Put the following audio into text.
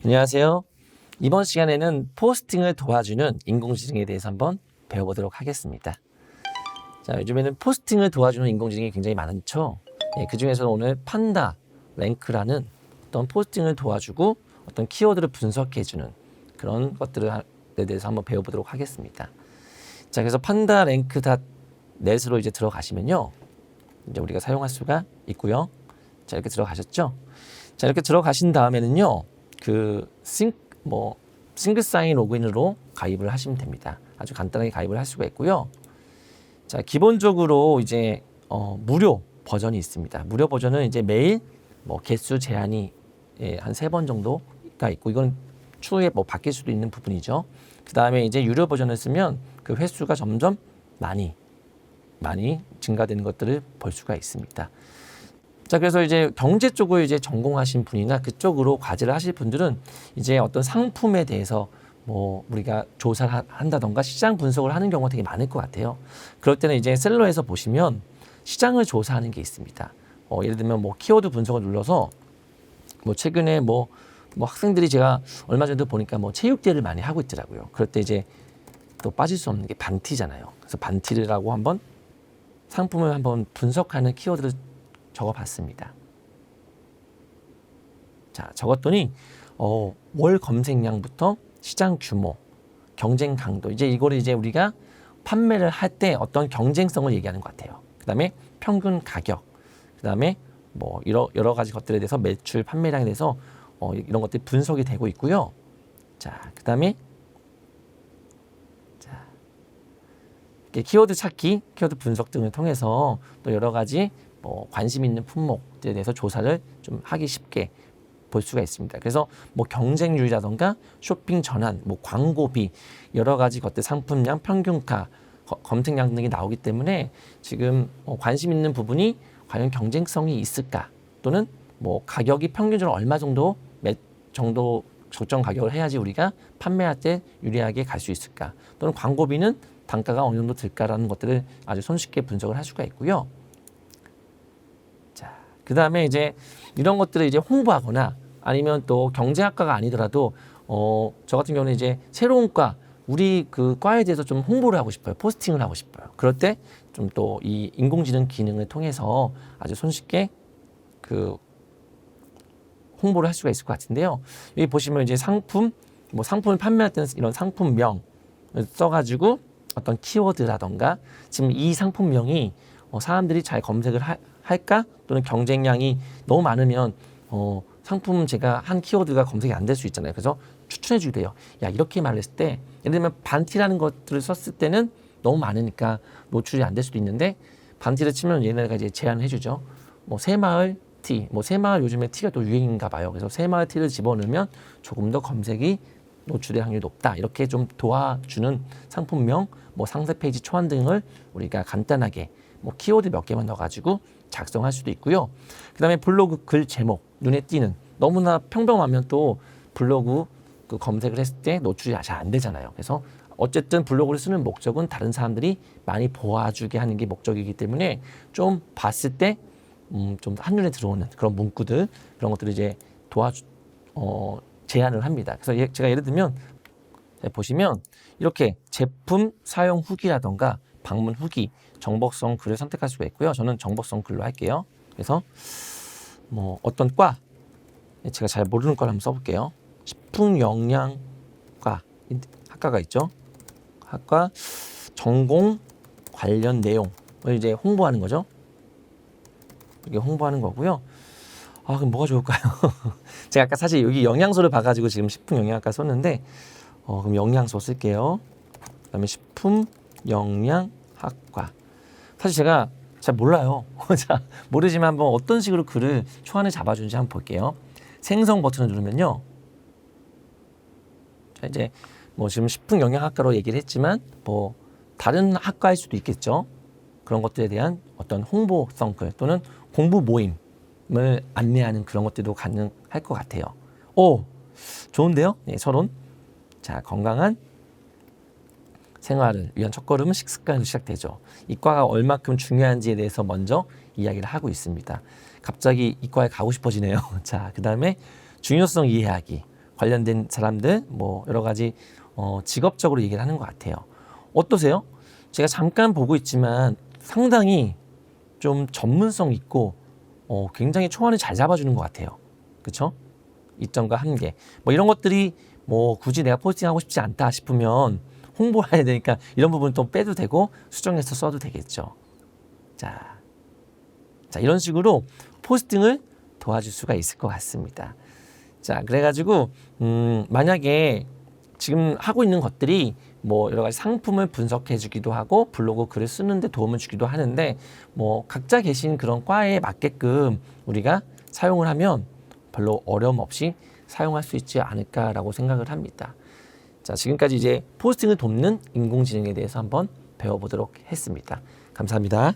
안녕하세요. 이번 시간에는 포스팅을 도와주는 인공지능에 대해서 한번 배워보도록 하겠습니다. 자, 요즘에는 포스팅을 도와주는 인공지능이 굉장히 많죠. 그 중에서 오늘 판다 랭크라는 어떤 포스팅을 도와주고 어떤 키워드를 분석해주는 그런 것들에 대해서 한번 배워보도록 하겠습니다. 자, 그래서 판다 랭크 넷으로 이제 들어가시면요, 이제 우리가 사용할 수가 있고요. 자, 이렇게 들어가셨죠? 자, 이렇게 들어가신 다음에는요, 싱글 사인 로그인으로 가입을 하시면 됩니다. 아주 간단하게 가입을 할 수가 있고요. 자, 기본적으로 이제 무료 버전이 있습니다. 무료 버전은 이제 매일 개수 제한이 한 3번 정도가 있고, 이건 추후에 바뀔 수도 있는 부분이죠. 그 다음에 이제 유료 버전을 쓰면 그 횟수가 점점 많이 증가되는 것들을 볼 수가 있습니다. 자, 그래서 이제 경제 쪽을 이제 전공하신 분이나 그쪽으로 과제를 하실 분들은 이제 어떤 상품에 대해서 우리가 조사를 한다던가 시장 분석을 하는 경우가 되게 많을 것 같아요. 그럴 때는 이제 셀러에서 보시면 시장을 조사하는 게 있습니다. 예를 들면 키워드 분석을 눌러서 최근에 학생들이 제가 얼마 전에 보니까 체육대회를 많이 하고 있더라고요. 그럴 때 이제 또 빠질 수 없는 게 반티잖아요. 그래서 반티라고 한번 상품을 한번 분석하는 키워드를 적어봤습니다. 자, 적었더니 월 검색량부터 시장 규모, 경쟁 강도, 이제 이거를 이제 우리가 판매를 할 때 어떤 경쟁성을 얘기하는 것 같아요. 그다음에 평균 가격, 그다음에 여러 가지 것들에 대해서 매출, 판매량에 대해서 이런 것들이 분석이 되고 있고요. 자, 그다음에 키워드 찾기, 키워드 분석 등을 통해서 또 여러 가지 관심 있는 품목들에 대해서 조사를 좀 하기 쉽게 볼 수가 있습니다. 그래서 경쟁률이라던가 쇼핑 전환, 광고비, 여러 가지 것들, 상품량, 평균가, 검색량 등이 나오기 때문에 지금 관심 있는 부분이 과연 경쟁성이 있을까, 또는 가격이 평균적으로 얼마 정도 적정 가격을 해야지 우리가 판매할 때 유리하게 갈 수 있을까, 또는 광고비는 단가가 어느 정도 들까라는 것들을 아주 손쉽게 분석을 할 수가 있고요. 자, 그 다음에 이제 이런 것들을 이제 홍보하거나 아니면 또 경제학과가 아니더라도 저 같은 경우는 이제 새로운 과, 우리 그 과에 대해서 좀 홍보를 하고 싶어요. 포스팅을 하고 싶어요. 그럴 때 좀 또 이 인공지능 기능을 통해서 아주 손쉽게 홍보를 할 수가 있을 것 같은데요. 여기 보시면 이제 상품을 판매할 때는 이런 상품명을 써가지고 어떤 키워드라던가 지금 이 상품명이 사람들이 잘 검색을 할까, 또는 경쟁량이 너무 많으면 상품 제가 한 키워드가 검색이 안 될 수 있잖아요. 그래서 추천해 주게 돼요. 야, 이렇게 말했을 때, 예를 들면 반티라는 것들을 썼을 때는 너무 많으니까 노출이 안 될 수도 있는데, 반티를 치면 얘네가 이제 제안을 해주죠. 새마을 티, 새마을 요즘에 티가 또 유행인가 봐요. 그래서 새마을 티를 집어넣으면 조금 더 검색이 노출의 확률이 높다. 이렇게 좀 도와주는 상품명, 상세 페이지 초안 등을 우리가 간단하게 키워드 몇 개만 넣어가지고 작성할 수도 있고요. 그 다음에 블로그 글 제목, 눈에 띄는, 너무나 평범하면 또 블로그 검색을 했을 때 노출이 잘 안 되잖아요. 그래서 어쨌든 블로그를 쓰는 목적은 다른 사람들이 많이 보아주게 하는 게 목적이기 때문에 좀 봤을 때 좀 한눈에 들어오는 그런 문구들, 그런 것들을 이제 제안을 합니다. 그래서 제가 예를 들면 보시면 이렇게 제품 사용 후기라던가 방문 후기, 정보성 글을 선택할 수가 있고요. 저는 정보성 글로 할게요. 그래서 어떤 과, 제가 잘 모르는 과를 한번 써볼게요. 식품영양과 학과가 있죠. 학과 전공 관련 내용을 이제 홍보하는 거죠. 이게 홍보하는 거고요. 그럼 뭐가 좋을까요? 제가 아까 사실 여기 영양소를 봐가지고 지금 식품영양학과 썼는데, 그럼 영양소 쓸게요. 그 다음에 식품영양학과. 사실 제가 잘 몰라요. 자, 모르지만 한번 어떤 식으로 글을 초안을 잡아주는지 한번 볼게요. 생성 버튼을 누르면요. 자, 이제 지금 식품영양학과로 얘기를 했지만 다른 학과일 수도 있겠죠. 그런 것들에 대한 어떤 홍보성 글 또는 공부 모임을 안내하는 그런 것들도 가능할 것 같아요. 좋은데요? 네, 서론. 자, 건강한 생활을 위한 첫걸음은 식습관에서 시작되죠. 이과가 얼마큼 중요한지에 대해서 먼저 이야기를 하고 있습니다. 갑자기 이과에 가고 싶어지네요. 자, 그 다음에 중요성 이해하기, 관련된 사람들 뭐 여러 가지 직업적으로 얘기를 하는 것 같아요. 어떠세요? 제가 잠깐 보고 있지만 상당히 좀 전문성 있고 굉장히 초안을 잘 잡아주는 것 같아요. 그렇죠? 이점과 한계 뭐 이런 것들이 뭐 굳이 내가 포스팅하고 싶지 않다 싶으면 홍보를 해야 되니까 이런 부분 또 빼도 되고 수정해서 써도 되겠죠. 자 이런 식으로 포스팅을 도와줄 수가 있을 것 같습니다. 자 그래가지고 만약에 지금 하고 있는 것들이 뭐 여러 가지 상품을 분석해 주기도 하고 블로그 글을 쓰는데 도움을 주기도 하는데 뭐 각자 계신 그런 과에 맞게끔 우리가 사용을 하면 별로 어려움 없이 사용할 수 있지 않을까라고 생각을 합니다. 자, 지금까지 이제 포스팅을 돕는 인공지능에 대해서 한번 배워보도록 했습니다. 감사합니다.